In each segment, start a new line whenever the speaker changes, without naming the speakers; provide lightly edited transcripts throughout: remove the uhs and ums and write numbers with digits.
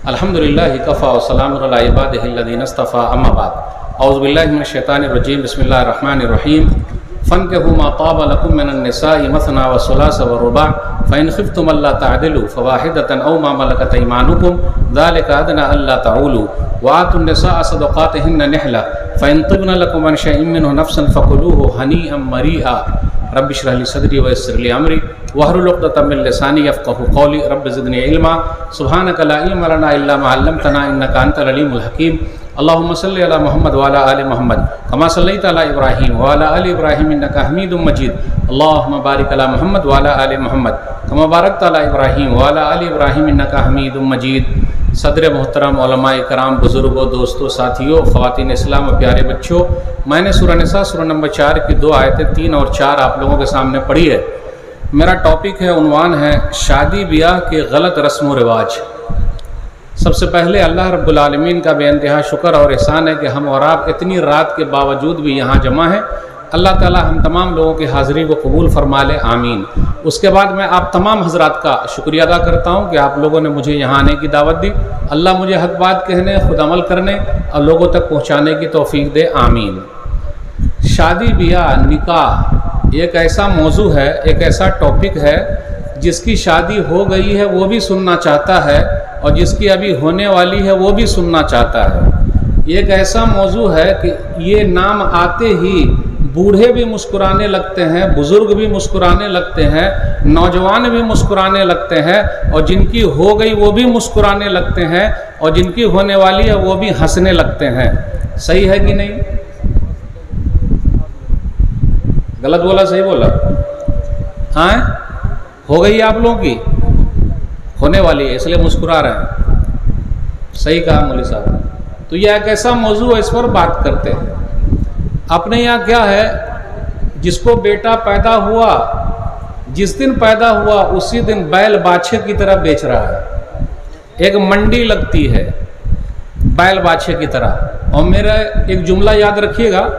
अल्हम्दुलिल्लाहि Kaffa व सलामुन अला इबादिहिल्लज़ीना इस्तफ़ा अम्मा बाद औज़ु बिल्लाहि मिनश शैतानिर रजीम बिस्मिल्लाहिर रहमानिर रहीम फ़न्किहू मा ताब लकुम मिनन निसाइ मसना व सुलास व रुबा फ़इन ख़िफ़्तुम अल्ला तअदिलू फ़वाहिदतन औ मा मलकत अयमानुकुम ज़ालिका अदना अल्ला तऊलू व आतुन निसाअ सदक़ातिहिन्न निहला फ़इन तिब्न लकुम अन शैइन मिन्हु नफ़्सन फ़कुलूहु हनीअम मरीआ रब्बि इश्रह ली सदरी व यस्सिर ली अमरी वहलुल उक़दतम मिन लिसानी यफ़क़हू क़ौली रब्बि ज़िदनी इल्मा सुब्हानक ला इल्मा लना इल्ला मा अल्लमतना इन्नका अंतल अलीमुल हकीम अल्लाहुम्मा सल्लि अला मुहम्मद व अला आलि मुहम्मद कमा सल्लैता अला इब्राहीम व अला आलि इब्राहीम इन्नका हमीदुम मजीद अल्लाहुम्मा बारिक अला मुहम्मद व अला आलि मुहम्मद कमा बारकता अला इब्राहीम व अला आलि इब्राहीम इन्नका हमीदुम मजीद। सदर मोहतरम उलमाए कराम, बुज़ुर्गों, दोस्तों, साथियों, ख़वातीन इस्लाम और प्यारे बच्चों, मैंने सूरह निसा सूरह नंबर 4 की 2 आयतें 3 और 4 आप लोगों के सामने पढ़ी है। मेरा टॉपिक है, उन्वान है शादी ब्याह के गलत रस्म व रिवाज। सबसे पहले अल्लाह रब्बुल आलमीन का बेइंतहा शुक्र और एहसान है कि हम और आप इतनी रात के बावजूद भी यहाँ जमा हैं। अल्लाह ताला हम तमाम लोगों की हाज़िरी को कबूल फरमा ले, आमीन। उसके बाद मैं आप तमाम हज़रात का शुक्रिया अदा करता हूँ कि आप लोगों ने मुझे यहाँ आने की दावत दी। अल्लाह मुझे हक़ बात कहने, खुद अमल करने और लोगों तक पहुँचाने की तौफ़ीक दे, आमीन। शादी ब्याह निकाह एक ऐसा मौजू है, एक ऐसा टॉपिक है जिसकी शादी हो गई है वो भी सुनना चाहता है और जिसकी अभी होने वाली है वो भी सुनना चाहता है। एक ऐसा मौजू है कि ये नाम आते ही बूढ़े भी मुस्कुराने लगते हैं, बुज़ुर्ग भी मुस्कुराने लगते हैं, नौजवान भी मुस्कुराने लगते हैं और जिनकी हो गई वो भी मुस्कुराने लगते हैं और जिनकी होने वाली है वो भी हंसने लगते हैं। सही है कि नहीं? गलत बोला, सही बोला? हाँ, हो गई आप लोगों की, होने वाली है इसलिए मुस्कुरा रहे हैं। सही कहा मौलवी साहब। तो यह एक ऐसा मौजू है, इस पर बात करते हैं। अपने यहाँ क्या है, जिसको बेटा पैदा हुआ, जिस दिन पैदा हुआ उसी दिन बैल बाछे की तरह बेच रहा है। एक मंडी लगती है बैल बाछे की तरह। और मेरा एक जुमला याद रखिएगा,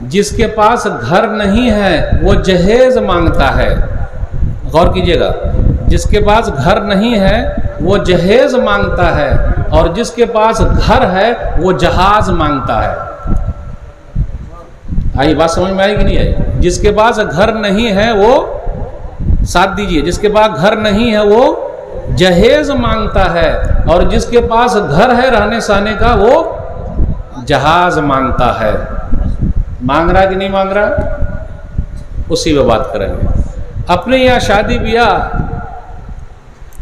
जिसके पास घर नहीं है वो जहेज मांगता है। गौर कीजिएगा, जिसके पास घर नहीं है वो जहेज मांगता है और जिसके पास घर है वो जहाज मांगता है। आई बात समझ में आई कि नहीं आई? जिसके पास घर नहीं है वो, साथ दीजिए, जिसके पास घर नहीं है वो जहेज मांगता है और जिसके पास घर है रहने सहने का वो जहाज मांगता है। मांग रहा कि नहीं मांग रहा? उसी पे बात करेंगे। अपने यहाँ शादी ब्याह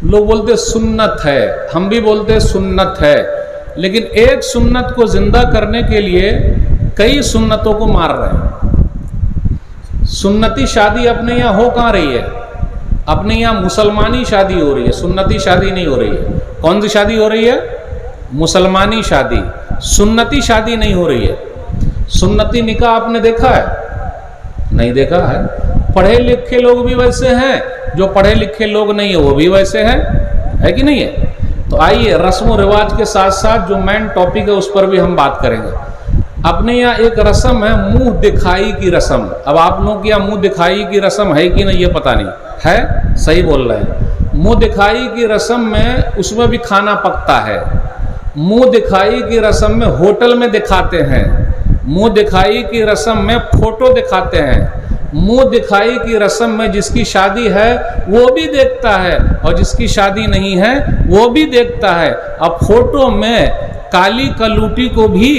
लोग बोलते सुन्नत है, हम भी बोलते सुन्नत है, लेकिन एक सुन्नत को जिंदा करने के लिए कई सुन्नतों को मार रहे हैं। सुन्नती शादी अपने यहाँ हो कहाँ रही है? अपने यहाँ मुसलमानी शादी हो रही है, सुन्नती शादी नहीं हो रही है। कौन सी शादी हो रही है? मुसलमानी शादी। सुन्नती शादी नहीं हो रही है। सुन्नती निकाह आपने देखा है? नहीं देखा है। पढ़े लिखे लोग भी वैसे हैं, जो पढ़े लिखे लोग नहीं है वो भी वैसे हैं, है कि नहीं है? तो आइए रस्म और रिवाज के साथ साथ जो मेन टॉपिक है उस पर भी हम बात करेंगे। अपने यहाँ एक रस्म है मुंह दिखाई की रस्म। अब आप लोगों के यहाँ मुंह दिखाई की रस्म है कि नहीं ये पता नहीं है। सही बोल रहे हैं। मुंह दिखाई की रस्म में उसमें भी खाना पकता है। मुंह दिखाई की रस्म में होटल में दिखाते हैं। मुंह दिखाई की रस्म में फोटो दिखाते हैं। मुंह दिखाई की रस्म में जिसकी शादी है वो भी देखता है और जिसकी शादी नहीं है वो भी देखता है। अब फोटो में काली कलूटी को भी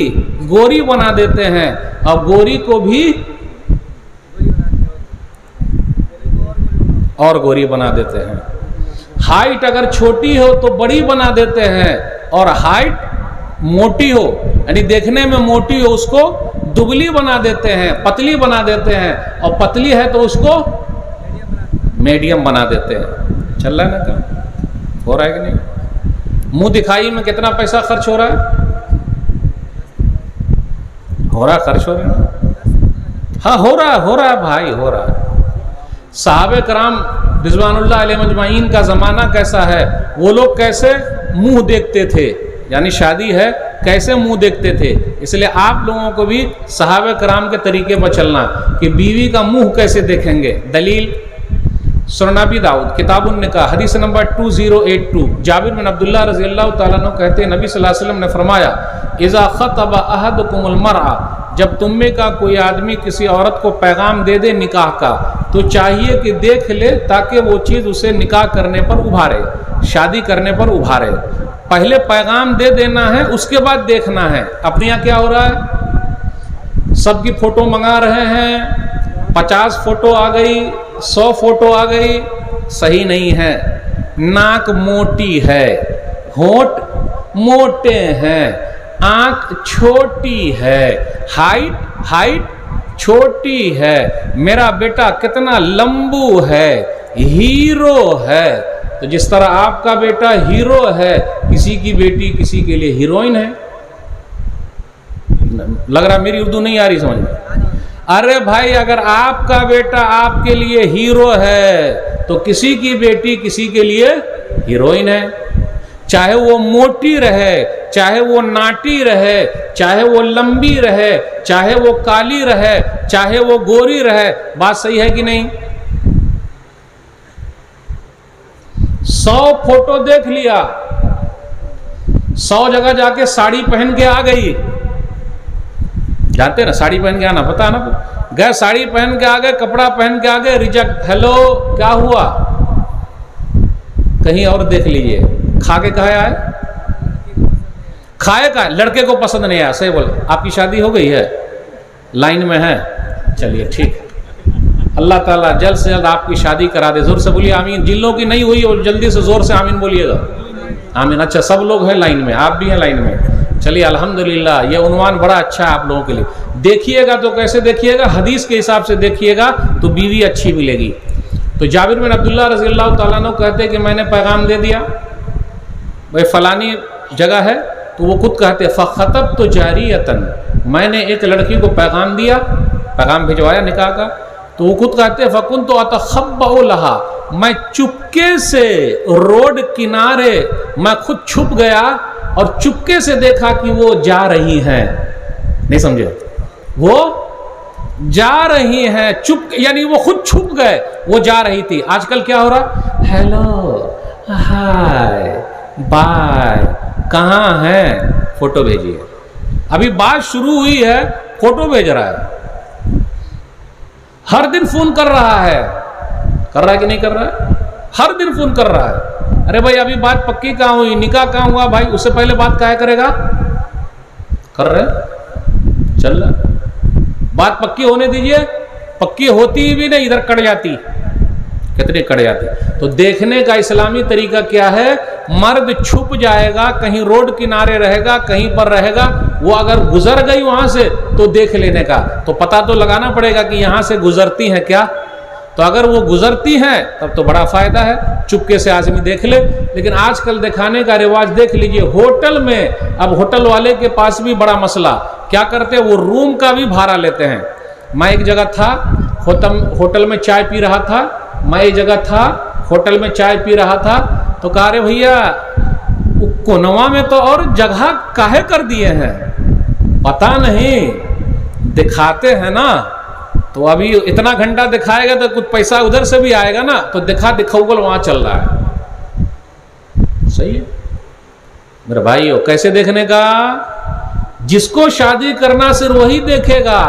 गोरी बना देते हैं और गोरी को भी और गोरी बना देते हैं। हाइट अगर छोटी हो तो बड़ी बना देते हैं और हाइट मोटी हो यानी देखने में मोटी हो उसको दुबली बना देते हैं, पतली बना देते हैं, और पतली है तो उसको मीडियम बना देते हैं। चल रहा है ना? क्या हो रहा है कि नहीं? मुंह दिखाई में कितना पैसा खर्च हो रहा है? हो रहा, खर्च हो रहा है। हाँ हो रहा है भाई, हो रहा है। साहबे कराम रिज़वानुल्लाह अलैहिम अजमाइन का ज़माना कैसा है, वो लोग कैसे मुंह देखते थे, यानी शादी है कैसे मुंह देखते थे। इसलिए आप लोगों को भी सहाबे कराम के तरीके पर चलना कि बीवी का मुंह कैसे देखेंगे। दलील सुनन अबी दाऊद किताबुन निकाह हदीस नंबर 2082। जाबिर बिन अब्दुल्लाह रज़ी अल्लाह तआला अन्हु कहते हैं नबी सल्लल्लाहु अलैहि वसल्लम ने फरमाया, इज़ा ख़तब अहदुकुमुल मरअ, जब तुम में का कोई आदमी किसी औरत को पैगाम दे दे निकाह का, तो चाहिए कि देख ले ताकि वो चीज़ उसे निकाह करने पर उभारे, शादी करने पर उभारे। पहले पैगाम दे देना है, उसके बाद देखना है। अपने यहाँ क्या हो रहा है, सबकी फ़ोटो मंगा रहे हैं, 50 फ़ोटो आ गई, 100 फ़ोटो आ गई। सही नहीं है। नाक मोटी है, होंठ मोटे हैं, आँख छोटी है, हाइट छोटी है, मेरा बेटा कितना लंबू है, हीरो है। तो जिस तरह आपका बेटा हीरो है, किसी की बेटी किसी के लिए हीरोइन है। लग रहा मेरी उर्दू नहीं आ रही समझ में। अरे भाई, अगर आपका बेटा आपके लिए हीरो है तो किसी की बेटी किसी के लिए हीरोइन है। चाहे वो मोटी रहे, चाहे वो नाटी रहे, चाहे वो लंबी रहे, चाहे वो काली रहे, चाहे वो गोरी रहे। बात सही है कि नहीं? 100 फोटो देख लिया, 100 जगह जाके साड़ी पहन के आ गई। जानते ना, साड़ी पहन के आना पता है ना। गए साड़ी पहन के आ गए, कपड़ा पहन के आ गए, रिजेक्ट। हेलो, क्या हुआ? कहीं और देख लीजिए। खा के कहा आए, खाए का लड़के को पसंद नहीं आया। सही बोले। आपकी शादी हो गई है, लाइन में है, चलिए ठीक है। अल्लाह ताला जल्द से जल्द आपकी शादी करा दे। जोर से बोलिए आमीन। जिन लोगों की नहीं हुई और जल्दी से जोर से आमीन बोलिएगा। आमीन। अच्छा, सब लोग हैं लाइन में, आप भी हैं लाइन में। चलिए अल्हम्दुलिल्लाह। ये उन्वान बड़ा अच्छा है आप लोगों के लिए। देखिएगा तो कैसे देखिएगा, हदीस के हिसाब से देखिएगा तो बीवी अच्छी मिलेगी। तो जाबिर बिन अब्दुल्लाह रज़ी अल्लाह तआला अन्हु कहते हैं कि मैंने पैगाम दे दिया भाई फलानी जगह है, तो वो खुद कहते फ़ख़तब तो जारियतन, मैंने एक लड़की को पैगाम दिया, पैगाम भिजवाया निकाह का। तो वो खुद कहते फ़कुन तो अतख़ब्बउ लहा, मैं चुपके से रोड किनारे मैं खुद छुप गया और चुपके से देखा कि वो जा रही हैं। नहीं समझे? वो जा रही हैं चुप, यानी वो खुद छुप गए, वो जा रही थी। आजकल क्या हो रहा, हेलो, हाय, बाय, कहाँ हैं, फोटो भेजिए। अभी बात शुरू हुई है, फोटो भेज रहा है। हर दिन फोन कर रहा है कि नहीं कर रहा है? हर दिन फोन कर रहा है। अरे भाई, अभी बात पक्की कहाँ हुई, निकाह कहाँ हुआ भाई? उससे पहले बात क्या करेगा? कर रहे, चल रहा। बात पक्की होने दीजिए। पक्की होती भी नहीं, इधर कट जाती, कितनी कट जाती। तो देखने का इस्लामी तरीका क्या है? मर्द छुप जाएगा, कहीं रोड किनारे रहेगा, कहीं पर रहेगा। वो अगर गुजर गई वहां से तो देख लेने का, तो पता तो लगाना पड़ेगा कि यहां से गुजरती है क्या। तो अगर वो गुजरती हैं तब तो बड़ा फायदा है, चुपके से आदमी देख ले। लेकिन आजकल दिखाने का रिवाज देख लीजिए। होटल में, अब होटल वाले के पास भी बड़ा मसला, क्या करते हैं, वो रूम का भी भाड़ा लेते हैं। मैं एक जगह था, होटल में चाय पी रहा था, मैं एक जगह था, होटल में चाय पी रहा था, तो कहा रे भैया, कोनवा में तो और जगह काहे कर दिए हैं, पता नहीं, दिखाते हैं ना, तो अभी इतना घंटा दिखाएगा तो कुछ पैसा उधर से भी आएगा ना, तो दिखाऊगल वहां चल रहा है। सही है मेरे भाइयों। कैसे देखने का? जिसको शादी करना सिर्फ वही देखेगा।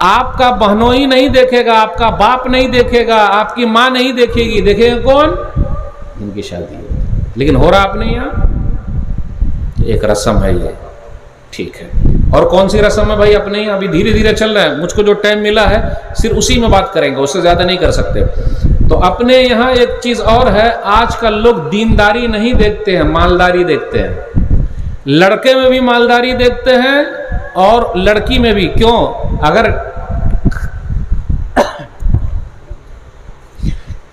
आपका बहनोई नहीं देखेगा, आपका बाप नहीं देखेगा, आपकी माँ नहीं देखेगी। देखेगा कौन? इनकी शादी है। लेकिन हो रहा आपने यहाँ एक रस्म है ये, ठीक है। और कौन सी रस्म है भाई अपने यहाँ? अभी धीरे धीरे चल रहा है। मुझको जो टाइम मिला है सिर्फ उसी में बात करेंगे, उससे ज्यादा नहीं कर सकते। तो अपने यहाँ एक चीज और है, आजकल लोग दीनदारी नहीं देखते हैं, मालदारी देखते हैं। लड़के में भी मालदारी देखते हैं और लड़की में भी। क्यों? अगर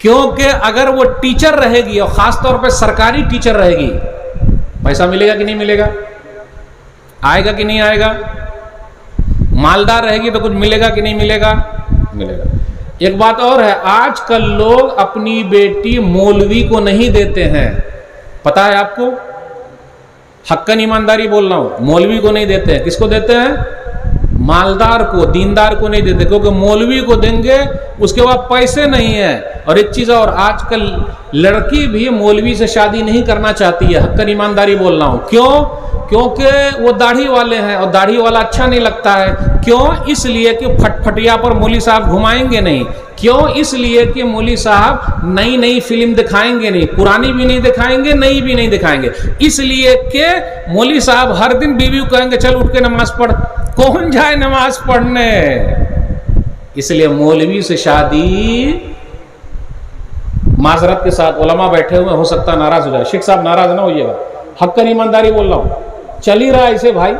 क्योंकि अगर वो टीचर रहेगी और खास तौर पे सरकारी टीचर रहेगी, पैसा मिलेगा कि नहीं मिलेगा? आएगा कि नहीं आएगा? मालदार रहेगी तो कुछ मिलेगा कि नहीं मिलेगा? मिलेगा। एक बात और है, आजकल लोग अपनी बेटी मौलवी को नहीं देते हैं। पता है आपको? हक्कन ईमानदारी बोल रहा हूं, मौलवी को नहीं देते हैं। किसको देते हैं? मालदार को, दीनदार को नहीं देते, क्योंकि मौलवी को देंगे उसके बाद पैसे नहीं है। और एक चीज़ और, आजकल लड़की भी मौलवी से शादी नहीं करना चाहती है, हक्कन ईमानदारी बोल रहा हूँ। क्यों? क्योंकि वो दाढ़ी वाले हैं और दाढ़ी वाला अच्छा नहीं लगता है। क्यों? इसलिए कि फटफटिया पर मौलवी साहब घुमाएंगे नहीं। क्यों? इसलिए कि मौलवी साहब नई नई फिल्म दिखाएंगे नहीं, पुरानी भी नहीं दिखाएंगे, नई भी नहीं दिखाएंगे। इसलिए कि मौलवी साहब हर दिन बीवी को कहेंगे चल उठ के नमाज पढ़, कौन जाए नमाज पढ़ने। इसलिए मौलवी से शादी, माजरत के साथ उलमा बैठे हुए, हो सकता नाराज हो जाए, शेख साहब नाराज ना होइएगा, हक्कन ईमानदारी बोल रहा हूं। चल ही रहा है ऐसे भाई,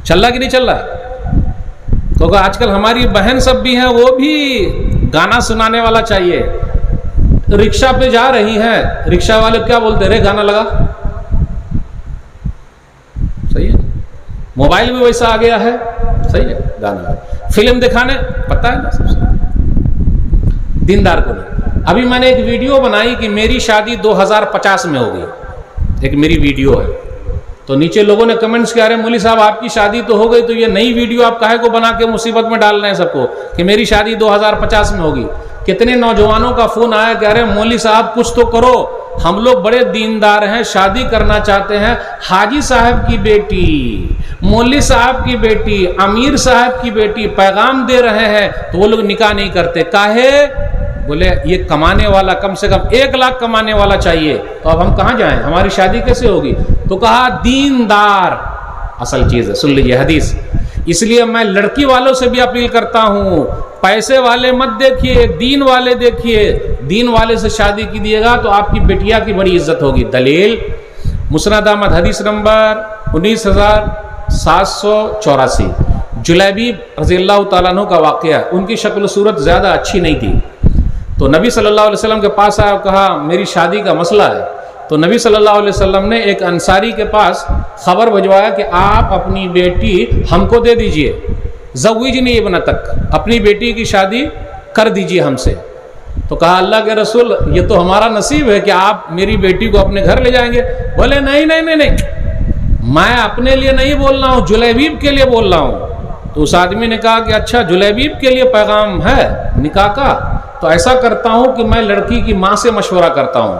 चल रहा कि नहीं चल रहा है? क्योंकि आजकल हमारी बहन सब भी हैं, वो भी गाना सुनाने वाला चाहिए। रिक्शा पे जा रही हैं, रिक्शा वाले क्या बोलते हैं, रे गाना लगा। सही है, मोबाइल भी वैसा आ गया है, सही है, गाना फिल्म दिखाने, पता है ना सबसे, दीनदार को नहीं। अभी मैंने एक वीडियो बनाई कि मेरी शादी 2050 में होगी, एक मेरी वीडियो है, तो नीचे लोगों ने कमेंट्स किया, अरे मौलवी साहब आपकी शादी तो हो गई, तो ये नई वीडियो आप काहे को बना के मुसीबत में डाल रहे हैं सबको कि मेरी शादी 2050 में होगी। कितने नौजवानों का फोन आया कि अरे मौलवी साहब कुछ तो करो, हम लोग बड़े दीनदार हैं, शादी करना चाहते हैं, हाजी साहब की बेटी, मौलवी साहब की बेटी, अमीर साहब की बेटी पैगाम दे रहे हैं, तो वो लोग निकाह नहीं करते। काहे? बोले ये कमाने वाला कम से कम 1 लाख कमाने वाला चाहिए, तो अब हम कहाँ जाएं, हमारी शादी कैसे होगी? तो कहा दीनदार असल चीज है। सुन लीजिए हदीस। इसलिए मैं लड़की वालों से भी अपील करता हूं, पैसे वाले मत देखिए, दीन वाले देखिए। दीन वाले से शादी कीजिएगा तो आपकी बेटिया की बड़ी इज्जत होगी। दलील मुस्नद अहमद हदीस नंबर 19784, जुलैबीब रज़ियल्लाहु ताला अन्हु का वाक़या। उनकी शक्ल सूरत ज़्यादा अच्छी नहीं थी, तो नबी सल्लल्लाहु अलैहि वसल्लम के पास आया, कहा मेरी शादी का मसला है। तो नबी सल्लल्लाहु अलैहि वसल्लम ने एक अंसारी के पास खबर भिजवाया कि आप अपनी बेटी हमको दे दीजिए, ज़व्विजनी इब्न तक, अपनी बेटी की शादी कर दीजिए हमसे। तो कहा अल्लाह के रसूल ये तो हमारा नसीब है कि आप मेरी बेटी को अपने घर ले जाएंगे। बोले नहीं नहीं नहीं नहीं, मैं अपने लिए नहीं बोल रहा हूँ, जुलैबीब के लिए बोल रहा हूँ। तो उस आदमी ने कहा कि अच्छा जुलैबीब के लिए पैगाम है निकाह का, तो ऐसा करता हूँ कि मैं लड़की की माँ से मशवरा करता हूँ।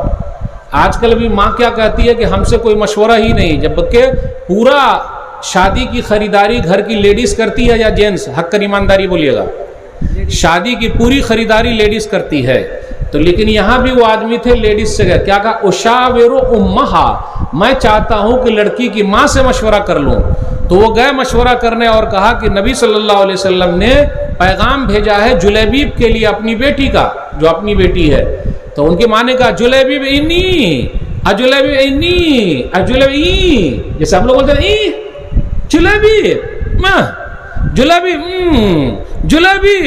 आजकल भी माँ क्या कहती है कि हमसे कोई मशवरा ही नहीं, जबकि पूरा शादी की खरीदारी घर की लेडीज करती है या जेंट्स, हक्कन ईमानदारी बोलिएगा, शादी की पूरी खरीदारी लेडीज करती है। तो लेकिन यहाँ भी वो आदमी थे, लेडीज से गए, क्या कहा उशाविरु उम्महा, मैं चाहता हूँ कि लड़की की माँ से मशवरा कर लूँ। तो वो गए मशवरा करने और कहा कि नबी सल्लल्लाहु अलैहि वसल्लम ने पैगाम भेजा है जुलैबीब के लिए, अपनी बेटी का, जो अपनी बेटी है। तो उनकी माँ ने कहा जुलैबीब इन्नी अजुलैबीब इन्नी अजुलैबी, जैसे हम लोग बोलते हैं जुलैबीब माँ, जुलैबीब जुलैबीब,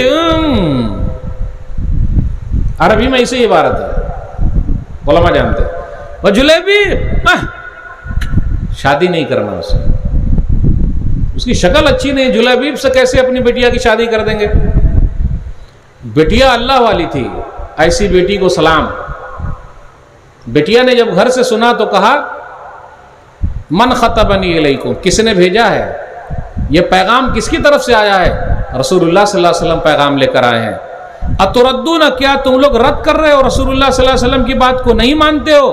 अरबी में इसे इबारत है, उलमा जानते हैं। वो जुलैबीब शादी नहीं करना उसे, उसकी शक्ल अच्छी नहीं, जुलैबीब से कैसे अपनी बेटिया की शादी कर देंगे? बेटिया अल्लाह वाली थी, ऐसी बेटी को सलाम। बेटिया ने जब घर से सुना तो कहा मन खतबनी इलैकुम, किसने भेजा है, ये पैगाम किसकी तरफ से आया है? रसूलुल्लाह सल्लल्लाहु अलैहि वसल्लम पैगाम लेकर आए हैं। अतुरद्दून, क्या तुम लोग रद्द कर रहे हो रसूलुल्लाह सल्लल्लाहु अलैहि वसल्लम की बात को, नहीं मानते हो?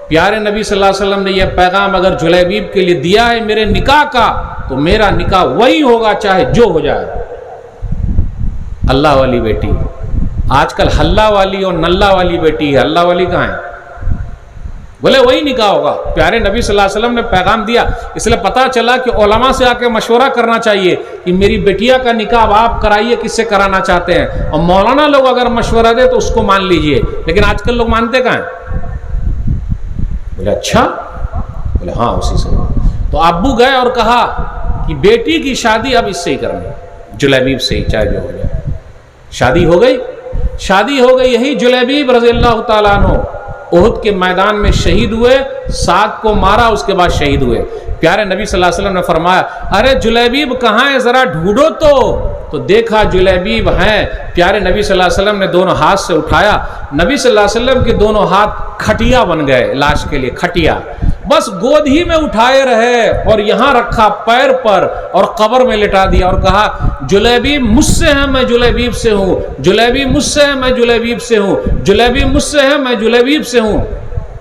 प्यारे नबी सल्लल्लाहु अलैहि वसल्लम ने यह पैगाम अगर जुलैबीब के लिए दिया है मेरे निकाह का, तो मेरा निकाह वही होगा चाहे जो हो जाए। अल्लाह वाली बेटी, आजकल हल्ला वाली और नल्ला वाली बेटी है, अल्लाह वाली कहाँ है? बोले वही निकाह होगा। प्यारे नबी सल्लल्लाहु अलैहि वसल्लम ने पैगाम दिया, इसलिए पता चला कि उलमा से आके मशवरा करना चाहिए कि मेरी बेटिया का निकाह आप कराइए, किससे कराना चाहते हैं, और मौलाना लोग अगर मशवरा दे तो उसको मान लीजिए। लेकिन आजकल लोग मानते कहाँ हैं? बोले अच्छा, बोले हाँ उसी से। तो अब्बू गए और कहा कि बेटी की शादी अब इससे ही करनी, जुलैबीब से ही, चाहे जो हो जाए। शादी हो गई, शादी हो गई। यही जुलैबीब रज़ियल्लाहु ताला अन्हु उहुद के मैदान में शहीद हुए, 7 को मारा, उसके बाद शहीद हुए। प्यारे नबी सल्लल्लाहु अलैहि वसल्लम ने फरमाया अरे जुलैबीब कहाँ है, जरा ढूंढो तो देखा जुलैबीब हैं। प्यारे नबी सल्लल्लाहु अलैहि वसल्लम ने दोनों हाथ से उठाया, नबी सल्लल्लाहु अलैहि वसल्लम के दोनों हाथ खटिया बन गए, लाश के लिए खटिया। बस गोद ही में उठाए रहे और यहां रखा पैर पर और कब्र में लिटा दिया और कहा जुलैबीब मुझसे है, मैं जुलैबीब से हूं, जुलैबीब मुझसे है, मैं जुलैबीब से हूं, जुलैबीब मुझसे है, मैं जुलैबीब से हूं।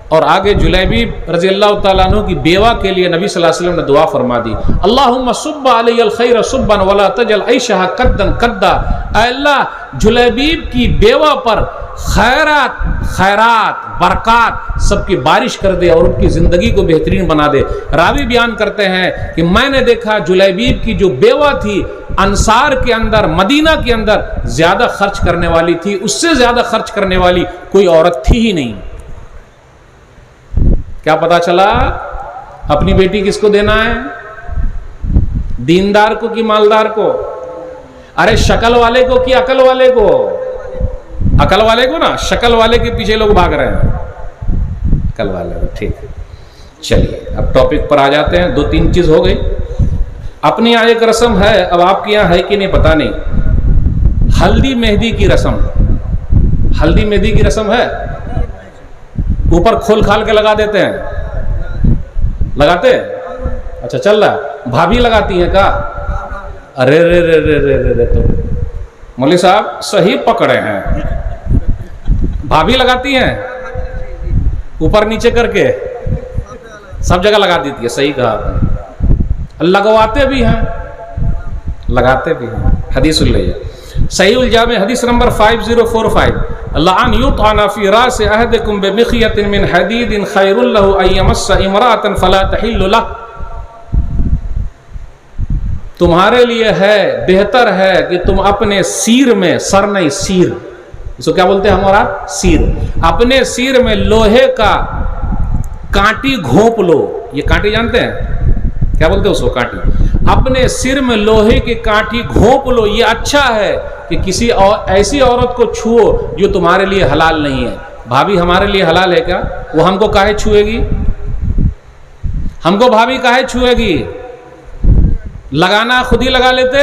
और आगे जुलैबीब रज़ी अल्लाह तआला अन्हु की बेवा के लिए नबी सल्लल्लाहु अलैहि वसल्लम ने दुआ फरमा दी, अल्लाहुम्मा सुब्ब अलैहिल खैर सुब्बन वला तजल ऐशहा कद्दन कद्दा। ऐ अल्लाह जुलैबीब की बेवा पर खैरात खैरात बरक़ात सबकी बारिश कर दे और उनकी ज़िंदगी को बेहतरीन बना दे। रावी बयान करते हैं कि मैंने देखा जुलैबीब की जो बेवा थी अंसार के अंदर, मदीना के अंदर ज़्यादा खर्च करने वाली थी, उससे ज़्यादा खर्च करने वाली कोई औरत थी ही नहीं। क्या पता चला? अपनी बेटी किसको देना है? दीनदार को कि मालदार को? अरे शक्ल वाले को कि अकल वाले को? अकल वाले को ना, शक्ल वाले के पीछे लोग भाग रहे हैं, अकल वाले को। ठीक है, चलिए अब टॉपिक पर आ जाते हैं। 2-3 चीज हो गई। अपनी यहाँ एक रस्म है, अब आपके यहाँ है कि नहीं पता नहीं, हल्दी मेहंदी की रस्म। हल्दी मेहंदी की रस्म है, ऊपर खोल खाल के लगा देते हैं, लगाते हैं? अच्छा चल रहा है। भाभी लगाती है का? अरे रे रे रे रे रे रे, तो मौलवी साहब सही पकड़े हैं, भाभी लगाती हैं ऊपर नीचे करके, सब जगह लगा देती है। सही कहा आपने, लगवाते भी हैं, लगाते भी हैं। हदीस सुन लीजिए, सही उल-जामी हदीस नंबर 5045, लान युतअना फी रास अहदिकुम बिमिखयतिन मिन हदीदिन खैरुल लहु अन यमस्स इमराअतन फला तहिल्लु लह। तुम्हारे लिए है, बेहतर है कि तुम अपने सिर में, सर नहीं सीर, इसको क्या बोलते हैं हमारा? सिर। अपने सिर में लोहे का कांटी घोंप लो। ये कांटी जानते हैं क्या बोलते हैं उसको? कांटी। अपने सिर में लोहे की कांटी घोंप लो। ये अच्छा है कि किसी ऐसी औरत को छुओ जो तुम्हारे लिए हलाल नहीं है। भाभी हमारे लिए हलाल है क्या? वो हमको काहे छुएगी? हमको भाभी काहे छुएगी? लगाना खुद ही लगा लेते।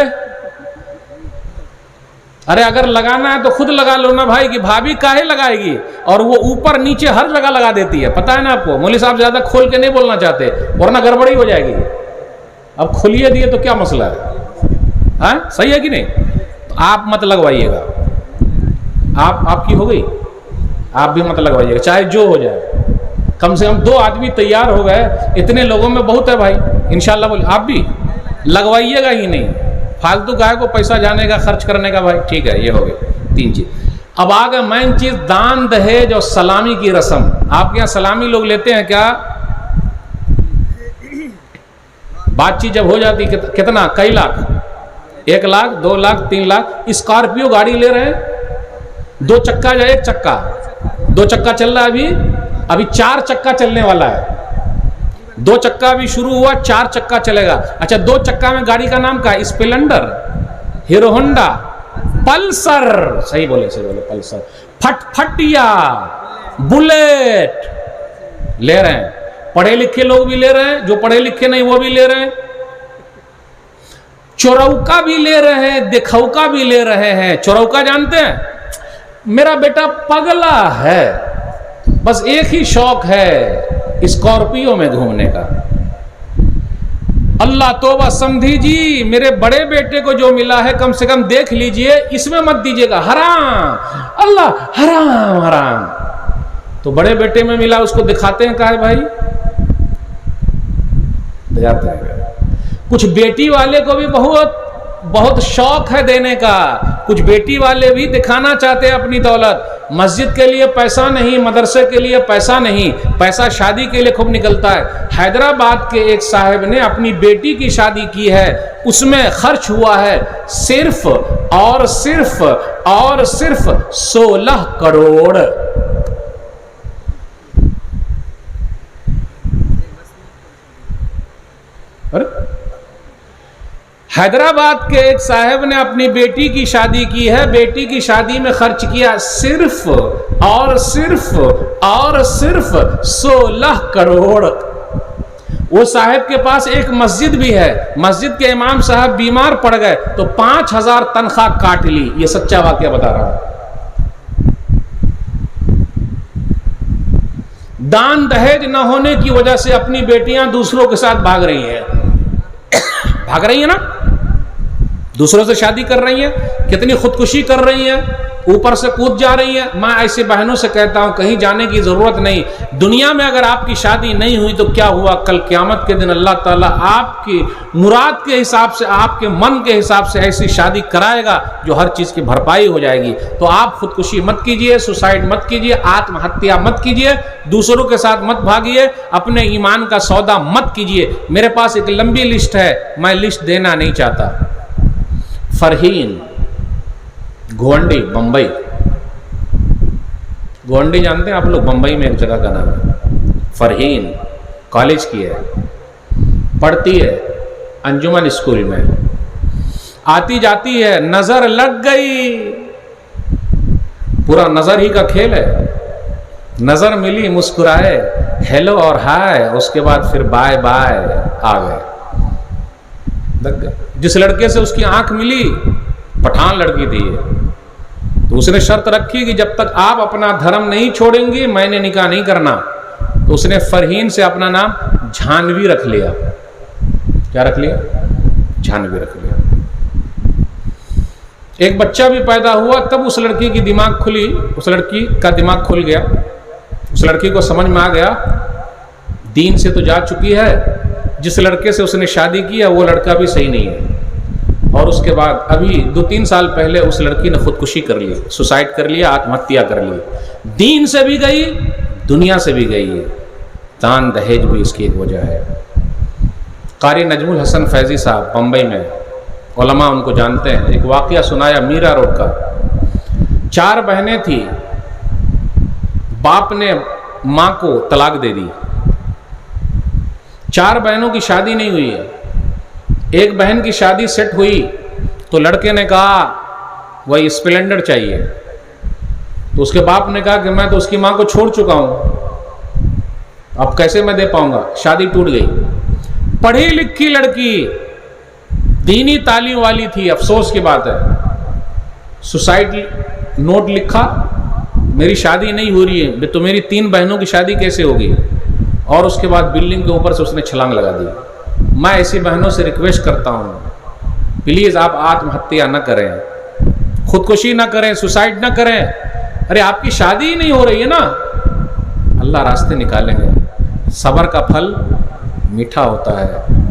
अरे अगर लगाना है तो खुद लगा लो ना भाई, कि भाभी काहे लगाएगी? और वो ऊपर नीचे हर जगह लगा देती है, पता है ना आपको। मौलवी साहब ज्यादा खोल के नहीं बोलना चाहते वरना गड़बड़ी हो जाएगी। अब खोलिए दिए तो क्या मसला है? हाँ सही है कि नहीं? तो आप मत लगवाइएगा। आपकी हो गई, आप भी मत लगवाइएगा, चाहे जो हो जाए। कम से कम 2 आदमी तैयार हो गए, इतने लोगों में बहुत है भाई। इंशाल्लाह बोले आप भी लगवाइएगा ही नहीं, फालतू गाय को पैसा जाने का, खर्च करने का भाई। ठीक है, ये हो गए 3 चीज। अब आ गए मेन चीज, दान दहेज और सलामी की रस्म। आपके यहाँ सलामी लोग लेते हैं क्या? बातचीत जब हो जाती कितना, कई लाख, 1 लाख 2 लाख 3 लाख। स्कॉर्पियो गाड़ी ले रहे हैं, 2 चक्का या 1 चक्का? 2 चक्का चल रहा है अभी 4 चक्का चलने वाला है। 2 चक्का भी शुरू हुआ, 4 चक्का चलेगा। अच्छा 2 चक्का में गाड़ी का नाम क्या है? Splendor, hero Honda, Pulsar. सही बोले पल्सर, फटफटिया, बुलेट ले रहे हैं। पढ़े लिखे लोग भी ले रहे हैं, जो पढ़े लिखे नहीं वो भी ले रहे हैं। चोरौका भी ले रहे हैं, देखौका भी ले रहे हैं। चोरौका जानते हैं? मेरा बेटा पगला है, बस एक ही शौक है, स्कॉर्पियो में घूमने का। अल्लाह तौबा समझी जी, मेरे बड़े बेटे को जो मिला है कम से कम देख लीजिए, इसमें मत दीजिएगा, हराम। अल्लाह हराम हराम। तो बड़े बेटे में मिला, उसको दिखाते हैं, कहा है भाई दिखाते हैं। कुछ बेटी वाले को भी बहुत शौक है देने का। कुछ बेटी वाले भी दिखाना चाहते हैं अपनी दौलत। मस्जिद के लिए पैसा नहीं, मदरसे के लिए पैसा नहीं, पैसा शादी के लिए खूब निकलता है। हैदराबाद के एक साहब ने अपनी बेटी की शादी की है, उसमें खर्च हुआ है सिर्फ और सिर्फ 16 करोड़। हैदराबाद के एक साहब ने अपनी बेटी की शादी की है, बेटी की शादी में खर्च किया सिर्फ और सिर्फ 16 करोड़। वो साहब के पास एक मस्जिद भी है, मस्जिद के इमाम साहब बीमार पड़ गए तो 5000 तनख्वाह काट ली। ये सच्चा वाकया बता रहा हूं। दान दहेज न होने की वजह से अपनी बेटियां दूसरों के साथ भाग रही हैं, भाग रही है ना, दूसरों से शादी कर रही हैं, कितनी खुदकुशी कर रही हैं, ऊपर से कूद जा रही है। मैं ऐसे बहनों से कहता हूं कहीं जाने की जरूरत नहीं। दुनिया में अगर आपकी शादी नहीं हुई तो क्या हुआ, कल क़यामत के दिन अल्लाह ताला आपकी मुराद के हिसाब से, आपके मन के हिसाब से ऐसी शादी कराएगा जो हर चीज की भरपाई हो जाएगी। तो आप खुदकुशी मत कीजिए, सुसाइड मत कीजिए, आत्महत्या मत कीजिए, दूसरों के साथ मत भागिए, अपने ईमान का सौदा मत कीजिए। मेरे पास एक लंबी लिस्ट है, मैं लिस्ट देना नहीं चाहता। फरहीन, गोंडी, बंबई, गोंडी जानते हैं आप लोग, बंबई में एक जगह का नाम है। फरहीन कॉलेज की है, पढ़ती है अंजुमन स्कूल में, आती जाती है, नजर लग गई, पूरा नजर ही का खेल है। नजर मिली, मुस्कुराए, हेलो और हाय, उसके बाद फिर बाय बाय आ गए, लग गए। जिस लड़के से उसकी आंख मिली पठान लड़की थी, तो उसने शर्त रखी कि जब तक आप अपना धर्म नहीं छोड़ेंगी मैंने निकाह नहीं करना। तो उसने फरहीन से अपना नाम झानवी रख लिया। क्या रख लिया? झानवी रख लिया। एक बच्चा भी पैदा हुआ, तब उस लड़की की दिमाग खुली, उस लड़की का दिमाग खुल गया। उस लड़की को समझ में आ गया दीन से तो जा चुकी है, जिस लड़के से उसने शादी की है वो लड़का भी सही नहीं है। और उसके बाद अभी 2-3 साल पहले उस लड़की ने खुदकुशी कर ली, सुसाइड कर लिया, आत्महत्या कर ली। दीन से भी गई, दुनिया से भी गई है। दान दहेज भी इसकी एक वजह है। कारी नजमुल हसन फैजी साहब बम्बई में, उलमा उनको जानते हैं, एक वाकया सुनाया मीरा रोड का। 4 बहनें थी, बाप ने माँ को तलाक दे दी। 4 बहनों की शादी नहीं हुई है। एक बहन की शादी सेट हुई तो लड़के ने कहा वही स्प्लेंडर चाहिए। तो उसके बाप ने कहा कि मैं तो उसकी माँ को छोड़ चुका हूं, अब कैसे मैं दे पाऊंगा। शादी टूट गई। पढ़ी लिखी लड़की, दीनी तालीम वाली थी, अफसोस की बात है। सुसाइड नोट लिखा, मेरी शादी नहीं हो रही है, तो मेरी 3 बहनों की शादी कैसे होगी। और उसके बाद बिल्डिंग के ऊपर से उसने छलांग लगा दी। मैं ऐसी बहनों से रिक्वेस्ट करता हूं, प्लीज आप आत्महत्या न करें, खुदकुशी न करें, सुसाइड न करें। अरे आपकी शादी ही नहीं हो रही है ना, अल्लाह रास्ते निकालेंगे। सब्र का फल मीठा होता है,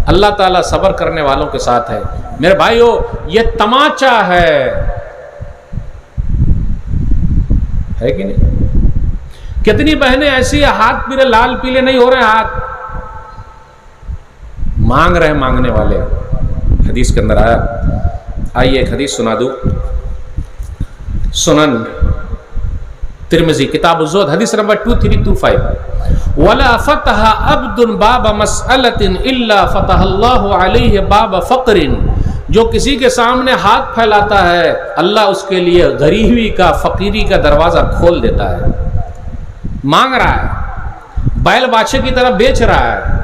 अल्लाह ताला सब्र करने वालों के साथ है। मेरे भाइयों, ये तमाचा है कि नहीं? कितनी बहनें ऐसी है, हाथ पीले लाल पीले नहीं हो रहे, हाथ मांग रहे मांगने वाले। हदीस के अंदर आया, आइए एक हदीस सुना दूं। सुनन तिरमिजी किताब ज़ुहद हदीस नंबर 2325, वला फतह अब्दुन बाब मसअलतिन इल्ला फतहल्लाहु अलैहि बाब फ़क़रिन। जो किसी के सामने हाथ फैलाता है अल्लाह उसके लिए गरीबी का, फकीरी का दरवाजा खोल देता है। मांग रहा है, बैल बादशाह की तरह बेच रहा है।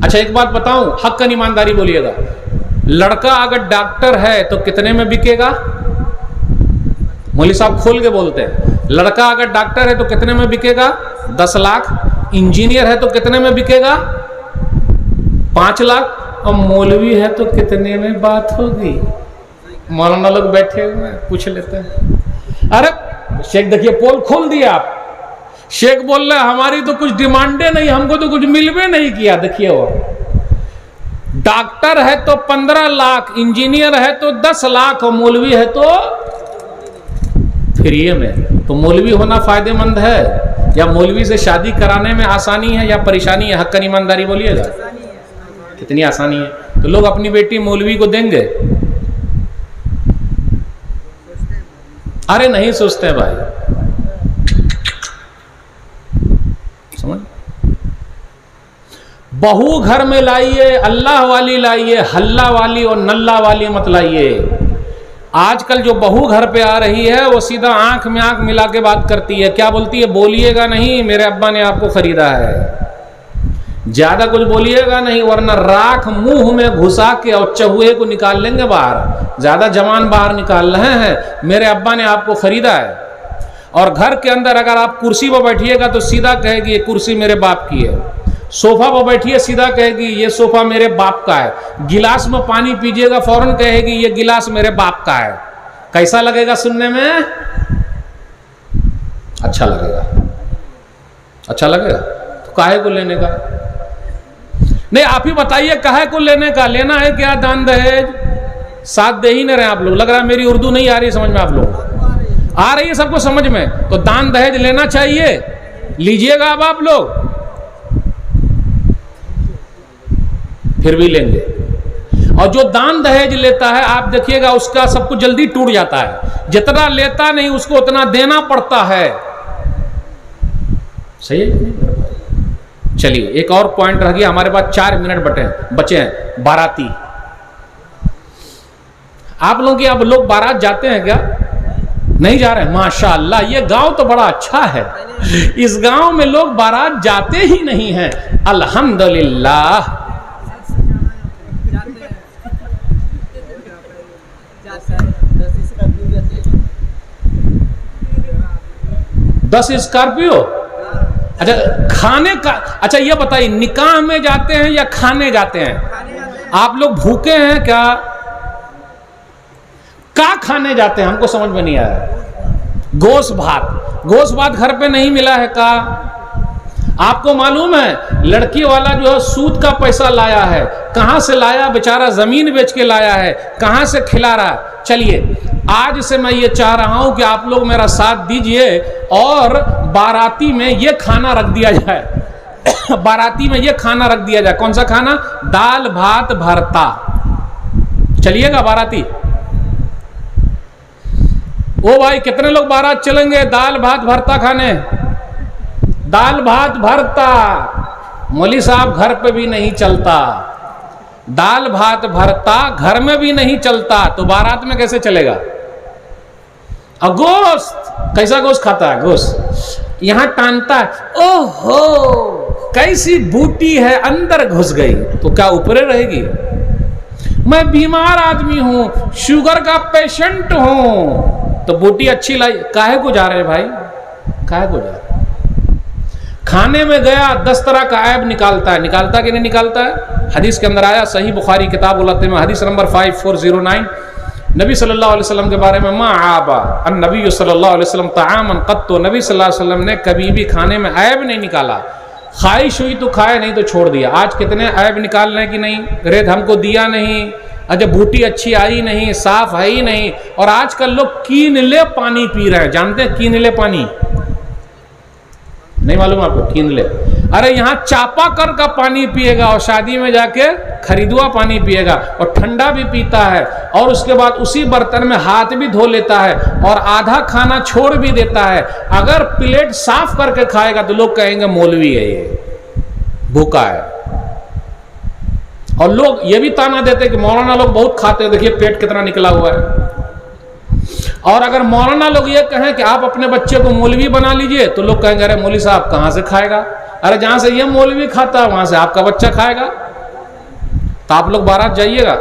अच्छा एक बात बताऊं, हक़्क़न ईमानदारी बोलिएगा, लड़का अगर डॉक्टर है तो कितने में बिकेगा? मौलवी साहब खोल के बोलते हैं, लड़का अगर डॉक्टर है तो कितने में बिकेगा? 10 लाख। इंजीनियर है तो कितने में बिकेगा? 5 लाख। और मौलवी है तो कितने में बात होगी? मौलाना लोग बैठे हुए हैं, पूछ लेते हैं। अरे शेख देखिए पोल खोल दिया आप। शेख बोल रहे हमारी तो कुछ डिमांडे नहीं, हमको तो कुछ मिलवे नहीं किया। देखिए वो डॉक्टर है तो 15 लाख, इंजीनियर है तो 10 लाख, और मौलवी है तो फ्री में। तो मौलवी होना फायदेमंद है या मौलवी से शादी कराने में आसानी है या परेशानी है? हक़्क़न ईमानदारी बोलिएगा, कितनी आसानी है। तो लोग अपनी बेटी मौलवी को देंगे? अरे नहीं सोचते हैं भाई, समझ। बहू घर में लाइए, अल्लाह वाली लाइए, हल्ला वाली और नल्ला वाली मत लाइए। आजकल जो बहू घर पे आ रही है वो सीधा आंख में आंख मिला के बात करती है। क्या बोलती है? बोलिएगा नहीं, मेरे अब्बा ने आपको खरीदा है। ज्यादा कुछ बोलिएगा नहीं वरना राख मुंह में घुसा के और चूहे को निकाल लेंगे बाहर। ज्यादा जवान बाहर निकाल रहे हैं, मेरे अब्बा ने आपको खरीदा है। और घर के अंदर अगर आप कुर्सी पर बैठिएगा तो सीधा कहेगी ये कुर्सी मेरे बाप की है, सोफा पर बैठिए सीधा कहेगी ये सोफा मेरे बाप का है, गिलास में पानी पीजिएगा फौरन कहेगी ये गिलास मेरे बाप का है। कैसा लगेगा सुनने में? अच्छा लगेगा, अच्छा लगेगा। तो काहे को लेने का? नहीं, आप ही बताइए काहे को लेने का? लेना है क्या दान दहेज? साथ दे ही नहीं रहे आप लोग, लग रहा है मेरी उर्दू नहीं आ रही समझ में, आप लोग आ रही है सबको समझ में। तो दान दहेज लेना चाहिए, लीजिएगा अब आप लोग, फिर भी लेंगे। और जो दान दहेज लेता है आप देखिएगा उसका सब कुछ जल्दी टूट जाता है, जितना लेता नहीं उसको उतना देना पड़ता है। सही है? चलिए एक और पॉइंट रह गया हमारे पास, 4 मिनट बचे हैं। बाराती, आप लोग की अब लोग बारात जाते हैं क्या? नहीं जा रहे हैं? माशाअल्लाह, ये गांव तो बड़ा अच्छा है, इस गांव में लोग बारात जाते ही नहीं हैं। अल्हम्दुलिल्लाह। दस स्कॉर्पियो? अच्छा खाने का, अच्छा ये बताइए निकाह में जाते हैं या खाने जाते हैं? आप लोग भूखे हैं क्या? खाने जाते हैं? हमको समझ में नहीं आया। गोश्त भात, गोश्त भात घर पे नहीं मिला है का? आपको मालूम है लड़की वाला जो है सूद का पैसा लाया है, कहां से लाया? बेचारा जमीन बेच के लाया है, कहां से खिला रहा है? चलिए आज से मैं ये चाह रहा हूं कि आप लोग मेरा साथ दीजिए और बाराती में ये खाना रख दिया जाए बाराती में ये खाना रख दिया जाए। कौन सा खाना? दाल भात भरता। चलिएगा बाराती? ओ भाई कितने लोग बारात चलेंगे दाल भात भरता खाने? दाल भात भरता मौली साहब घर पे भी नहीं चलता, दाल भात भरता घर में भी नहीं चलता, तो बारात में कैसे चलेगा? और गोश्त, कैसा गोश्त खाता है? गोश्त यहां टानता है, ओहो कैसी बूटी है, अंदर घुस गई तो क्या ऊपरे रहेगी? मैं बीमार आदमी हूं, शुगर का पेशेंट हूं, तो बूटी अच्छी लाई, काहे को जा रहे हैं भाई? काहे को जा रहे? खाने में गया 10 तरह का ऐब निकालता है, निकालता कि नहीं निकालता है? हदीस के अंदर आया, सही बुखारी किताब उलते में हदीस नंबर 5409, नबी सल्लल्लाहु अलैहि वसल्लम के बारे में, मा आबा अन नबी सल्लल्लाहु अलैहि वसल्लम तामन कत्तो, नबी सल्लल्लाहु अलैहि वसल्लम ने कभी भी खाने में ऐब नहीं निकाला। ख्वाहिश हुई तो खाए, नहीं तो छोड़ दिया। आज कितने ऐब निकाल रहे कि नहीं, रेत हमको दिया नहीं, अच्छा बूटी अच्छी आई नहीं, साफ है ही नहीं। और आजकल लोग कीनले पानी पी रहे हैं, जानते हैं कीनले पानी? नहीं मालूम आपको? कीनले, अरे यहाँ चापाकल का पानी पिएगा और शादी में जाके खरीदुआ पानी पिएगा और ठंडा भी पीता है और उसके बाद उसी बर्तन में हाथ भी धो लेता है और आधा खाना छोड़ भी देता है। अगर प्लेट साफ करके खाएगा तो लोग कहेंगे मौलवी है, ये भूखा है। और लोग ये भी ताना देते कि मौलाना लोग बहुत खाते हैं, देखिए पेट कितना निकला हुआ है। और अगर मौलाना लोग ये कहें कि आप अपने बच्चे को मौलवी बना लीजिए तो लोग कहेंगे अरे मौलवी साहब कहां से खाएगा? अरे जहां से ये मौलवी खाता है वहां से आपका बच्चा खाएगा। तो आप लोग बारात जाइएगा।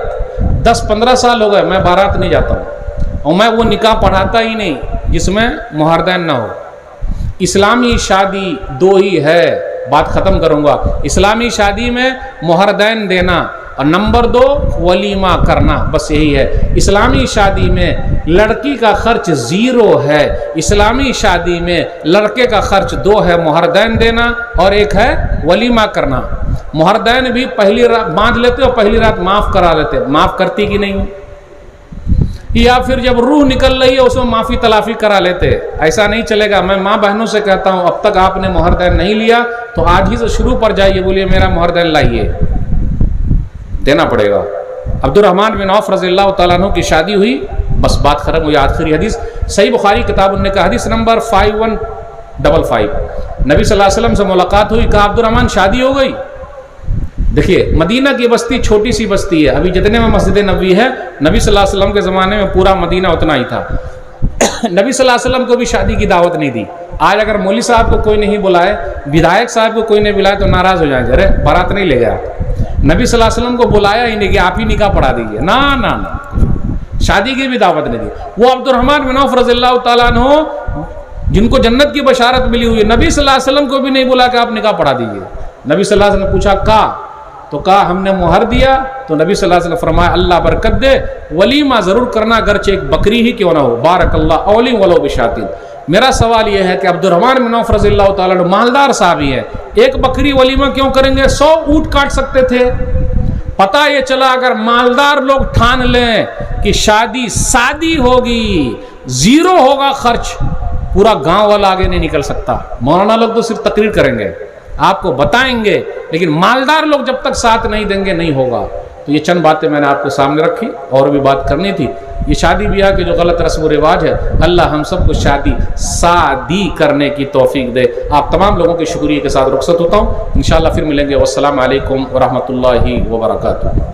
10-15 साल हो गए मैं बारात नहीं जाता हूं और मैं वो निकाह पढ़ाता ही नहीं जिसमें मोहरदैन ना हो। इस्लामी शादी 2 ही है, बात खत्म करूंगा। इस्लामी शादी में मोहरदैन देना और नंबर 2 वलीमा करना, बस यही है। इस्लामी शादी में लड़की का खर्च 0 है, इस्लामी शादी में लड़के का खर्च 2 है, मोहरदैन देना और 1 है वलीमा करना। मोहरदैन भी पहली रात बांध लेते और पहली रात माफ करा लेते। माफ करती कि नहीं? या फिर जब रूह निकल रही है उसमें माफी तलाफी करा लेते। ऐसा नहीं चलेगा। मैं माँ बहनों से कहता हूं अब तक आपने मोहरदैन नहीं लिया तो आज ही से शुरू पर जाइए, बोलिए मेरा मोहरदैन लाइए, देना पड़ेगा। अब्दुर्रहमान बिन औफ रज़ियल्लाहु तआला अन्हु की शादी हुई, बस बात खत्म हुई। आखिरी हदीस सही बुखारी किताब उन्होंने कहा, हदीस नंबर 5155, नबी सल्लल्लाहु अलैहि वसल्लम से मुलाकात हुई, कहा अब्दुर्रहमान शादी हो गई? देखिए मदीना की बस्ती छोटी सी बस्ती है, अभी जितने में मस्जिद नबवी है, नबी सल्लल्लाहु अलैहि वसल्लम के ज़माने में पूरा मदीना उतना ही था। नबी सल्लल्लाहु अलैहि वसल्लम को भी शादी की दावत नहीं दी। आज अगर मौलवी साहब को कोई नहीं बुलाए, विधायक साहब को कोई नहीं बुलाए तो नाराज हो जाएंगे, अरे बारात नहीं ले गया। नबी सल्लल्लाहु अलैहि वसल्लम को बुलाया ही नहीं कि आप ही निकाह पढ़ा दीजिए, ना ना ना, शादी की भी दावत नहीं दी। वो अब्दुर्रहमान बिन औफ रज़ियल्लाहु तआला अन्हु जिनको जन्नत की बशारत मिली हुई है। नबी सल्लल्लाहु अलैहि वसल्लम को भी नहीं बोला कि आप निकाह पढ़ा दीजिए। नबी सल्लल्लाहु अलैहि वसल्लम ने पूछा का, तो कहा हमने मुहर दिया। तो नबी सल्लल्लाहु अलैहि वसल्लम फरमाया अल्लाह बरकत दे, वलीमा ज़रूर करना, अगरचे एक बकरी ही क्यों ना हो। बारकल्लाहु औली वलो बिशातिन। मेरा सवाल यह है कि अब्दुर्रहमान बिन औफ रज़ियल्लाहु ताला अन्हु मालदार साहबी है, एक बकरी वलीमा क्यों करेंगे? 100 ऊँट काट सकते थे। पता ये चला अगर मालदार लोग ठान लें कि शादी सादी होगी, जीरो होगा खर्च, पूरा गांव वाला आगे नहीं निकल सकता। मौलाना लोग तो सिर्फ तकरीर करेंगे, आपको बताएंगे, लेकिन मालदार लोग जब तक साथ नहीं देंगे नहीं होगा। तो ये चंद बातें मैंने आपके सामने रखी, और भी बात करनी थी। ये शादी ब्याह के जो गलत रस्म व रिवाज है, अल्लाह हम सबको शादी सादी करने की तौफीक दे। आप तमाम लोगों के शुक्रिया के साथ रुखसत होता हूँ। इंशाअल्लाह फिर मिलेंगे। वस्सलाम अलैकुम व रहमतुल्लाहि व बरकातुहू।